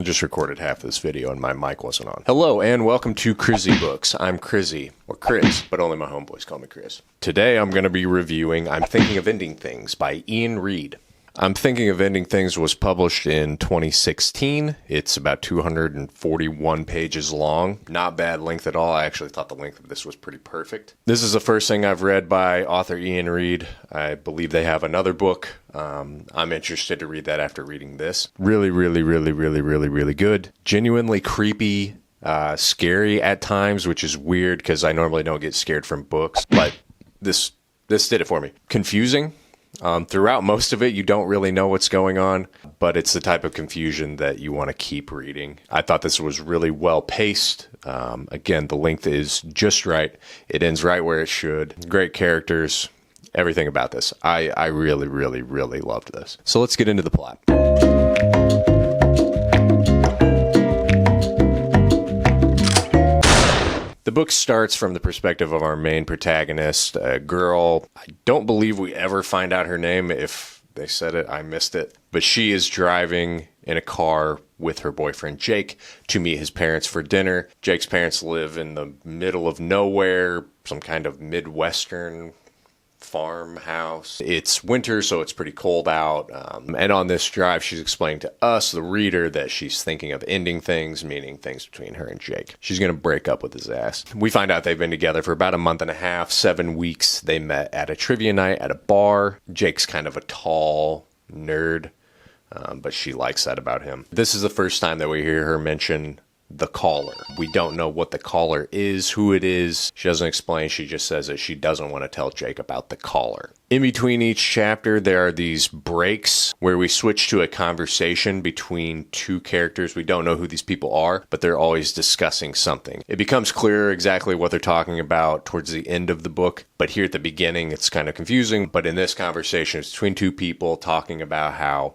just recorded half of this video and my mic wasn't on. Hello and welcome to Crizzy Books. I'm Crizzy, or Chris, but only my homeboys call me Chris. Today I'm going to be reviewing I'm Thinking of Ending Things by Iain Reed. I'm Thinking of Ending Things was published in 2016. It's about 241 pages long. Not bad length at all. I actually thought the length of this was pretty perfect. This is the first thing I've read by author Iain Reed. I believe they have another book. I'm interested to read that after reading this. Really good. Genuinely creepy, scary at times, which is weird because I normally don't get scared from books, but this did it for me. Confusing. Throughout most of it, you don't really know what's going on, but it's the type of confusion that you want to keep reading. I thought this was really well paced. Again, the length is just right. It ends right where it should. Great characters, everything about this. I really loved this. So let's get into the plot. The book starts from the perspective of our main protagonist, a girl. I don't believe we ever find out her name. If they said it, I missed it. But she is driving in a car with her boyfriend, Jake, to meet his parents for dinner. Jake's parents live in the middle of nowhere, some kind of Midwestern farmhouse. It's winter, so it's pretty cold out. And on this drive, she's explaining to us, the reader, that she's thinking of ending things, meaning things between her and Jake. She's going to break up with his ass. We find out they've been together for about a month and a half, 7 weeks. They met at a trivia night at a bar. Jake's kind of a tall nerd, but she likes that about him. This is the first time that we hear her mention the caller. We don't know what the caller is, who it is. She doesn't explain. She just says that she doesn't want to tell Jake about the caller. In between each chapter, there are these breaks where we switch to a conversation between two characters. We don't know who these people are, but they're always discussing something. It becomes clearer exactly what they're talking about towards the end of the book, but here at the beginning, it's kind of confusing. But in this conversation, it's between two people talking about how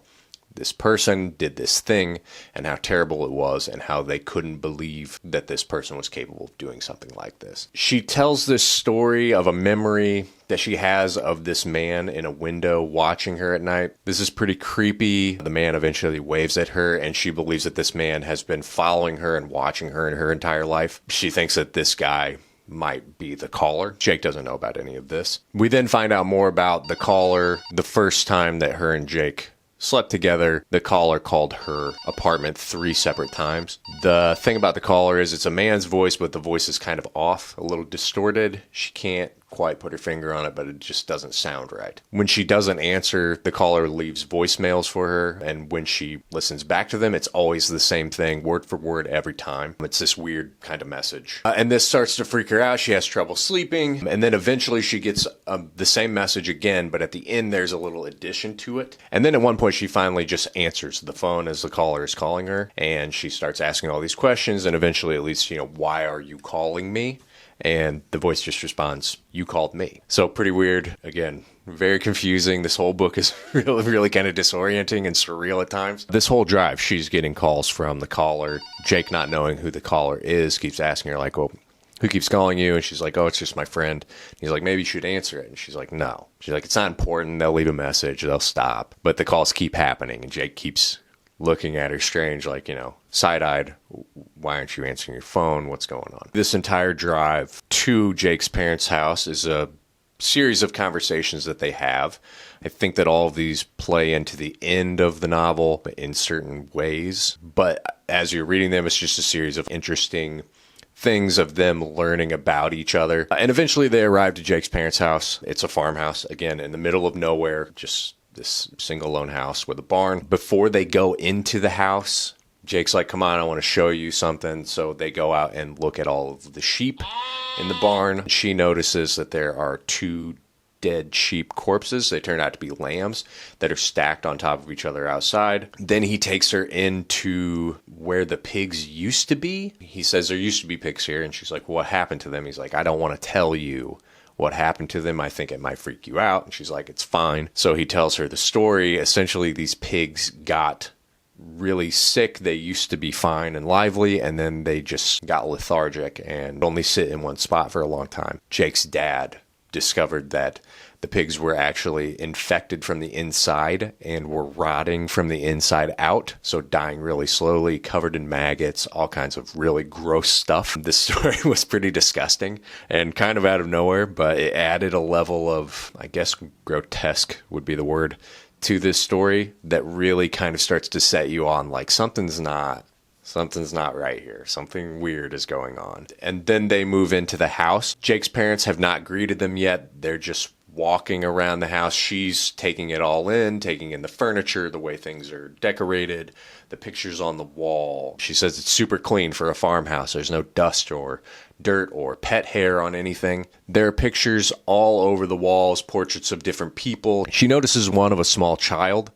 this person did this thing and how terrible it was and how they couldn't believe that this person was capable of doing something like this. She tells this story of a memory that she has of this man in a window watching her at night. This is pretty creepy. The man eventually waves at her and she believes that this man has been following her and watching her in her entire life. She thinks that this guy might be the caller. Jake doesn't know about any of this. We then find out more about the caller. The first time that her and Jake slept together, the caller called her apartment 3 separate times. The thing about the caller is it's a man's voice, but the voice is kind of off, a little distorted. She can't quite put her finger on it, but it just doesn't sound right. When she doesn't answer, the caller leaves voicemails for her, and when she listens back to them, it's always the same thing, word for word every time. It's this weird kind of message. And this starts to freak her out. She has trouble sleeping, and then eventually she gets the same message again, but at the end there's a little addition to it. And then at one point she finally just answers the phone as the caller is calling her, and she starts asking all these questions, and eventually at least, why are you calling me? And the voice just responds, you called me. So pretty weird. Again, very confusing. This whole book is really kind of disorienting and surreal at times. This whole drive, she's getting calls from the caller. Jake, not knowing who the caller is, keeps asking her, like, well, who keeps calling you? And she's like, oh, it's just my friend. And he's like, maybe you should answer it. And she's like, no. She's like, it's not important. They'll leave a message. They'll stop. But the calls keep happening. And Jake keeps looking at her strange, like, side-eyed. Why aren't you answering your phone? What's going on? This entire drive to Jake's parents' house is a series of conversations that they have. I think that all of these play into the end of the novel in certain ways, but as you're reading them, it's just a series of interesting things of them learning about each other. And eventually they arrive to Jake's parents' house. It's a farmhouse, again, in the middle of nowhere, just this single lone house with a barn. Before they go into the house, Jake's like, come on, I want to show you something. So they go out and look at all of the sheep in the barn. She notices that there are 2 dead sheep corpses. They turn out to be lambs that are stacked on top of each other outside. Then he takes her into where the pigs used to be. He says there used to be pigs here. And she's like, what happened to them? He's like, I don't want to tell you what happened to them. I think it might freak you out. And she's like, it's fine. So he tells her the story. Essentially, these pigs got really sick. They used to be fine and lively, and then they just got lethargic and only sit in one spot for a long time. Jake's dad discovered that The pigs were actually infected from the inside and were rotting from the inside out, so dying really slowly, covered in maggots, all kinds of really gross stuff. This story was pretty disgusting and kind of out of nowhere, but it added a level of, I guess, grotesque would be the word, to this story that really kind of starts to set you on like something's not right here. Something weird is going on. And then they move into the house. Jake's parents have not greeted them yet. They're just walking around the house. She's taking it all in, taking in the furniture, the way things are decorated, the pictures on the wall. She says it's super clean for a farmhouse. There's no dust or dirt or pet hair on anything. There are pictures all over the walls, portraits of different people. She notices one of a small child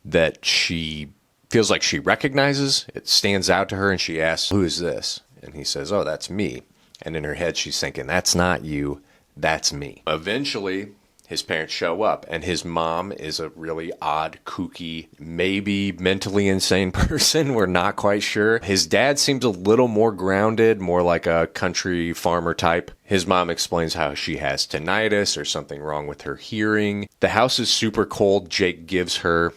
that she feels like she recognizes. It stands out to her and she asks, "Who is this?" And he says, "Oh, that's me." And in her head, she's thinking, "That's not you. That's me." Eventually, his parents show up, and his mom is a really odd, kooky, maybe mentally insane person. We're not quite sure. His dad seems a little more grounded, more like a country farmer type. His mom explains how she has tinnitus or something wrong with her hearing. The house is super cold. Jake gives her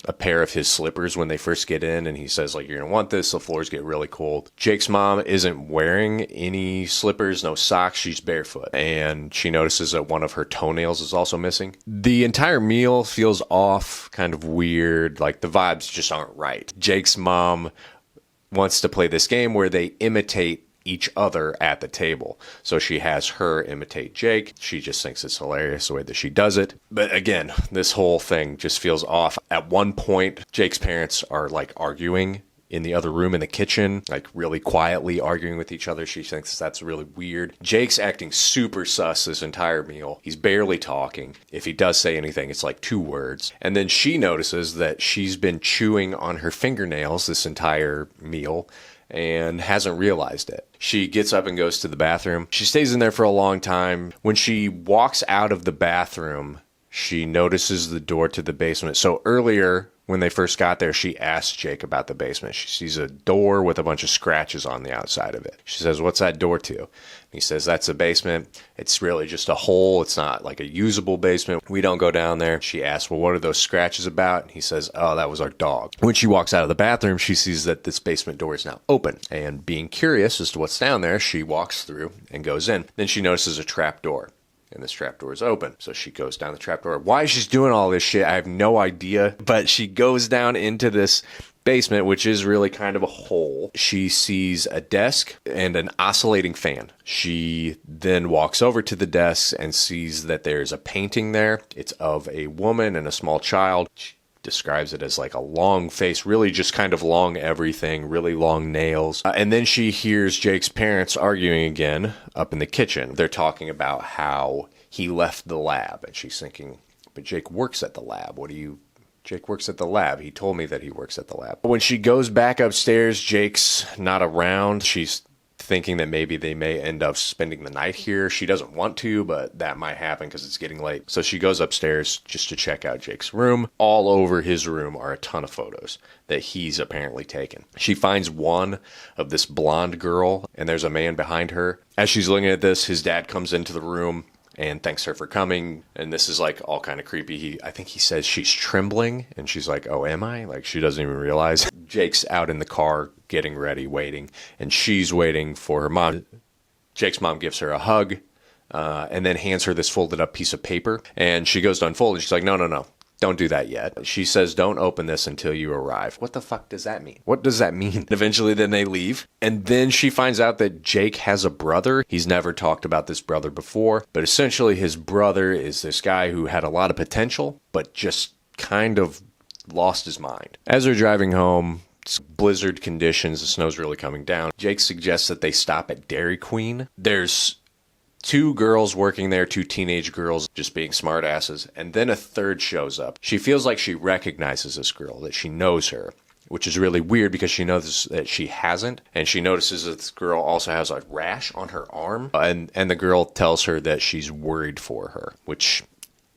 a pair of his slippers when they first get in, and he says, like, "You're gonna want this, the floors get really cold." Jake's mom isn't wearing any slippers, no socks, she's barefoot, and she notices that one of her toenails is also missing. The entire meal feels off, kind of weird, like the vibes just aren't right. Jake's mom wants to play this game where they imitate each other at the table. So she has her imitate Jake. She just thinks it's hilarious the way that she does it. But again, this whole thing just feels off. At one point, Jake's parents are like arguing in the other room in the kitchen, like really quietly arguing with each other. She thinks that's really weird. Jake's acting super sus this entire meal. He's barely talking. If he does say anything, it's like 2 words. And then she notices that she's been chewing on her fingernails this entire meal and hasn't realized it. She gets up and goes to the bathroom. She stays in there for a long time. When she walks out of the bathroom, she notices the door to the basement. So earlier, when they first got there, she asked Jake about the basement. She sees a door with a bunch of scratches on the outside of it. She says, "What's that door to?" And he says, "That's the basement. It's really just a hole. It's not like a usable basement. We don't go down there." She asks, "Well, what are those scratches about?" And he says, "Oh, that was our dog." When she walks out of the bathroom, she sees that this basement door is now open. And being curious as to what's down there, she walks through and goes in. Then she notices a trap door. And this trapdoor is open. So she goes down the trapdoor. Why she's doing all this shit, I have no idea. But she goes down into this basement, which is really kind of a hole. She sees a desk and an oscillating fan. She then walks over to the desk and sees that there's a painting there. It's of a woman and a small child. She describes it as like a long face, really just kind of long everything, really long nails. And then she hears Jake's parents arguing again up in the kitchen. They're talking about how he left the lab. And she's thinking, "But Jake works at the lab. Jake works at the lab. He told me that he works at the lab." When she goes back upstairs, Jake's not around. She's thinking that maybe they may end up spending the night here. She doesn't want to, but that might happen because it's getting late. So she goes upstairs just to check out Jake's room. All over his room are a ton of photos that he's apparently taken. She finds one of this blonde girl, and there's a man behind her. As she's looking at this, his dad comes into the room and thanks her for coming. And this is like all kind of creepy. I think he says she's trembling, and she's like, "Oh, am I?" Like she doesn't even realize. Jake's out in the car getting ready, waiting, and she's waiting for her mom. Jake's mom gives her a hug and then hands her this folded up piece of paper. And she goes to unfold, and she's like, no. Don't do that yet. She says, "Don't open this until you arrive." What the fuck does that mean? What does that mean? Eventually, then they leave. And then she finds out that Jake has a brother. He's never talked about this brother before. But essentially, his brother is this guy who had a lot of potential, but just kind of lost his mind. As they're driving home, it's blizzard conditions. The snow's really coming down. Jake suggests that they stop at Dairy Queen. There's 2 girls working there, 2 teenage girls just being smartasses, and then a third shows up. She feels like she recognizes this girl, that she knows her, which is really weird because she knows that she hasn't, and she notices that this girl also has a rash on her arm, and the girl tells her that she's worried for her, which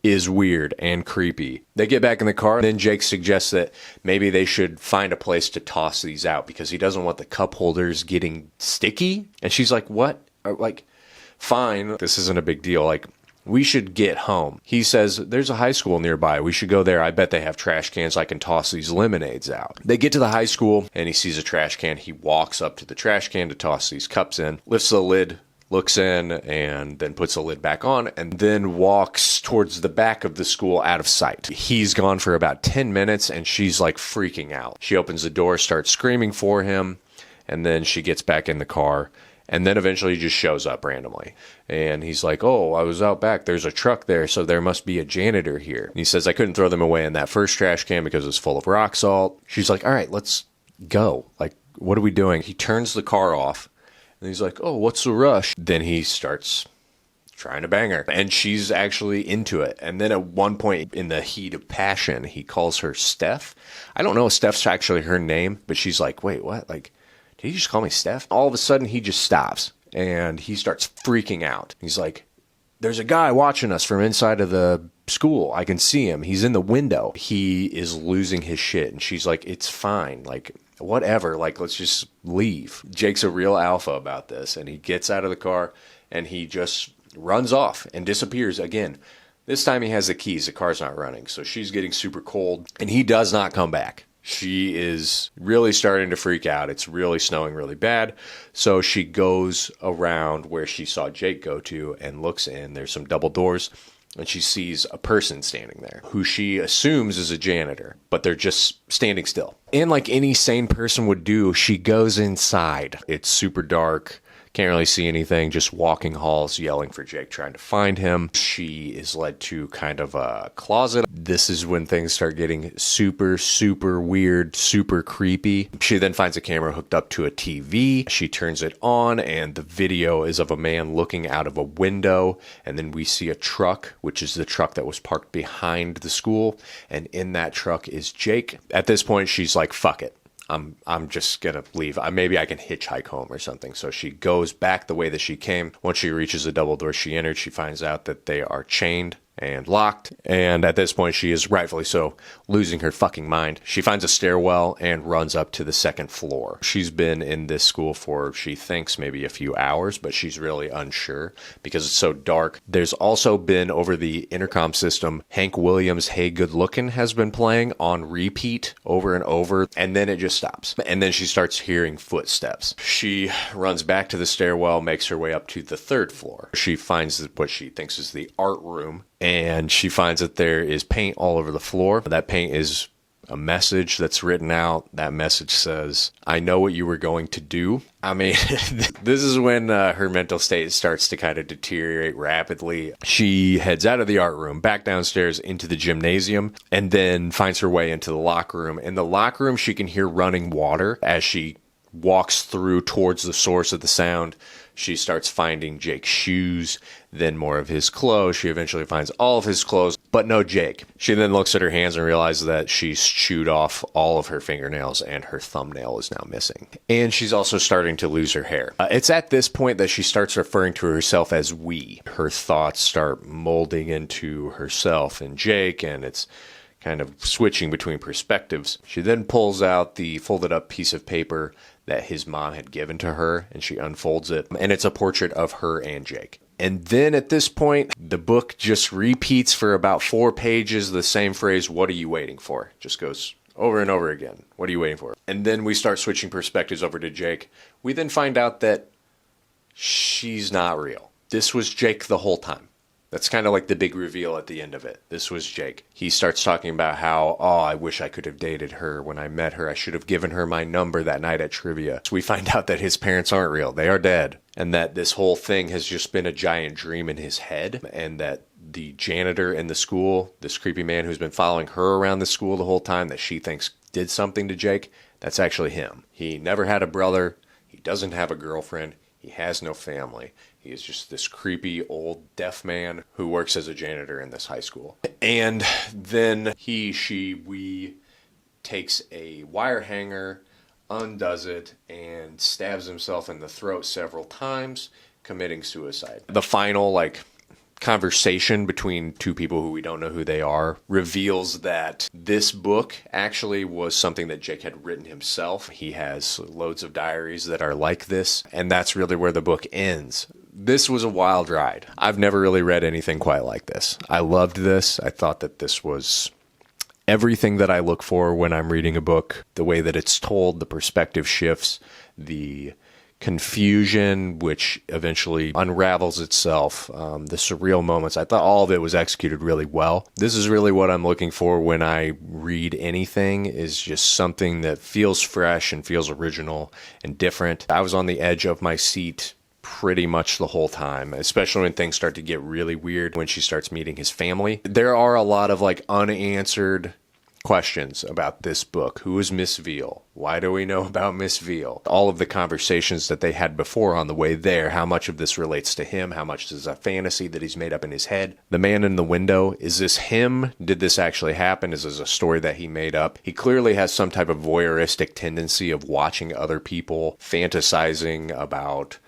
is weird and creepy. They get back in the car, and then Jake suggests that maybe they should find a place to toss these out because he doesn't want the cup holders getting sticky, and she's like, "What?" Like, fine, this isn't a big deal. Like, We should get home. He says, there's a high school nearby. We should go there. I bet they have trash cans. I can toss these lemonades out. They get to the high school and he sees a trash can. He walks up to the trash can to toss these cups in, lifts the lid, looks in, and then puts the lid back on, and then walks towards the back of the school out of sight. He's gone for about 10 minutes, and she's like freaking out. She opens the door, starts screaming for him, and then she gets back in the car, and then eventually just shows up randomly. And he's like, oh, I was out back. There's a truck there, so there must be a janitor here. And he says, I couldn't throw them away in that first trash can because it's full of rock salt. She's like, all right, let's go. Like, what are we doing? He turns the car off. And he's like, oh, what's the rush? Then he starts trying to bang her. And she's actually into it. And then at one point in the heat of passion, he calls her Steph. I don't know if Steph's actually her name, but she's like, wait, what? Like, did you just call me Steph? All of a sudden, he just stops. And he starts freaking out. He's like, there's a guy watching us from inside of the school. I can see him. He's in the window. He is losing his shit. And she's like, it's fine. Like, whatever, like, let's just leave. Jake's a real alpha about this, and he gets out of the car, and he just runs off and disappears again. This time he has the keys. The car's not running, so she's getting super cold, and he does not come back. She is really starting to freak out. It's really snowing really bad, so she goes around where she saw Jake go to and looks in. There's some double doors. And she sees a person standing there who she assumes is a janitor, but they're just standing still. And like any sane person would do, she goes inside. It's super dark. Can't really see anything, just walking halls, yelling for Jake, trying to find him. She is led to kind of a closet. This is when things start getting super, super weird, super creepy. She then finds a camera hooked up to a TV. She turns it on, and the video is of a man looking out of a window. And then we see a truck, which is the truck that was parked behind the school. And in that truck is Jake. At this point, she's like, fuck it. I'm just going to leave. Maybe I can hitchhike home or something. So she goes back the way that she came. Once she reaches the double door she entered, she finds out that they are chained and locked. And at this point, she is rightfully so losing her fucking mind. She finds a stairwell and runs up to the second floor. She's been in this school for, she thinks, maybe a few hours, but she's really unsure because it's so dark. There's also been, over the intercom system, Hank Williams' Hey Good Lookin' has been playing on repeat over and over, and then it just stops. And then she starts hearing footsteps. She runs back to the stairwell, makes her way up to the third floor. She finds what she thinks is the art room, and she finds that there is paint all over the floor. That paint is a message that's written out. That message says, I know what you were going to do. I mean, this is when her mental state starts to kind of deteriorate rapidly. She heads out of the art room, back downstairs into the gymnasium, and then finds her way into the locker room. In the locker room, she can hear running water as she walks through towards the source of the sound. She starts finding Jake's shoes, then more of his clothes. She eventually finds all of his clothes, but no Jake. She then looks at her hands and realizes that she's chewed off all of her fingernails and her thumbnail is now missing. And she's also starting to lose her hair. It's at this point that she starts referring to herself as we. Her thoughts start molding into herself and Jake, and it's kind of switching between perspectives. She then pulls out the folded up piece of paper that his mom had given to her, and she unfolds it, and it's a portrait of her and Jake. And then at this point, the book just repeats for about 4 pages the same phrase, what are you waiting for? Just goes over and over again. What are you waiting for? And then we start switching perspectives over to Jake. We then find out that she's not real. This was Jake the whole time. That's kind of like the big reveal at the end of it. This was Jake. He starts talking about how, oh, I wish I could have dated her when I met her. I should have given her my number that night at trivia. So we find out that his parents aren't real. They are dead. And that this whole thing has just been a giant dream in his head. And that the janitor in the school, this creepy man who's been following her around the school the whole time that she thinks did something to Jake, that's actually him. He never had a brother. He doesn't have a girlfriend. He has no family. He is just this creepy old deaf man who works as a janitor in this high school. And then we takes a wire hanger, undoes it, and stabs himself in the throat several times, committing suicide. The final, conversation between two people who we don't know who they are reveals that this book actually was something that Jake had written himself. He has loads of diaries that are like this, and that's really where the book ends. This was a wild ride. I've never really read anything quite like this. I loved this. I thought that this was everything that I look for when I'm reading a book. The way that it's told, the perspective shifts, the confusion, which eventually unravels itself, the surreal moments. I thought all of it was executed really well. This is really what I'm looking for when I read anything, is just something that feels fresh and feels original and different. I was on the edge of my seat pretty much the whole time, especially when things start to get really weird, when she starts meeting his family. There are a lot of like unanswered questions about this book. Who is Miss Veal? Why do we know about Miss Veal? All of the conversations that they had before on the way there, how much of this relates to him? How much is a fantasy that he's made up in his head? The man in the window, is this him? Did this actually happen? Is this a story that he made up? He clearly has some type of voyeuristic tendency of watching other people, fantasizing about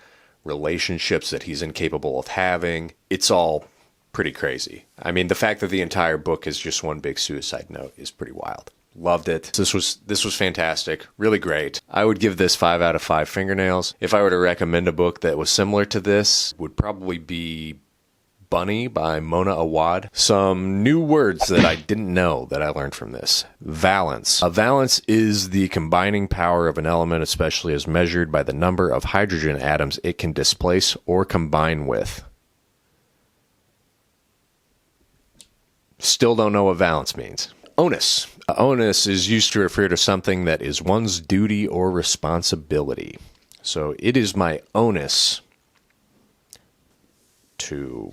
relationships that he's incapable of having. It's all pretty crazy. I mean, the fact that the entire book is just one big suicide note is pretty wild. Loved it. This was fantastic. Really great. I would give this 5 out of 5 fingernails. If I were to recommend a book that was similar to this, would probably be Bunny by Mona Awad. Some new words that I didn't know that I learned from this. Valence. A valence is the combining power of an element, especially as measured by the number of hydrogen atoms it can displace or combine with. Still don't know what valence means. Onus. Onus is used to refer to something that is one's duty or responsibility. So it is my onus to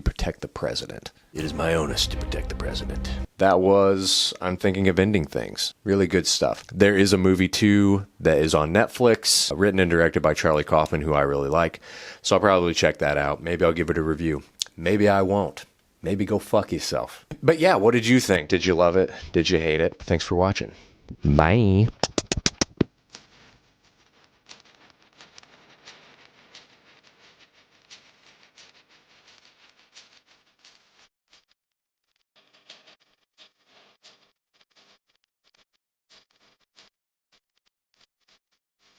protect the president. It is my onus to protect the president. That was I'm Thinking of Ending Things. Really good stuff. There is a movie too that is on Netflix, written and directed by Charlie Kaufman, who I really like. So I'll probably check that out. Maybe I'll give it a review. Maybe I won't. Maybe go fuck yourself. But yeah, what did you think? Did you love it? Did you hate it? Thanks for watching. Bye.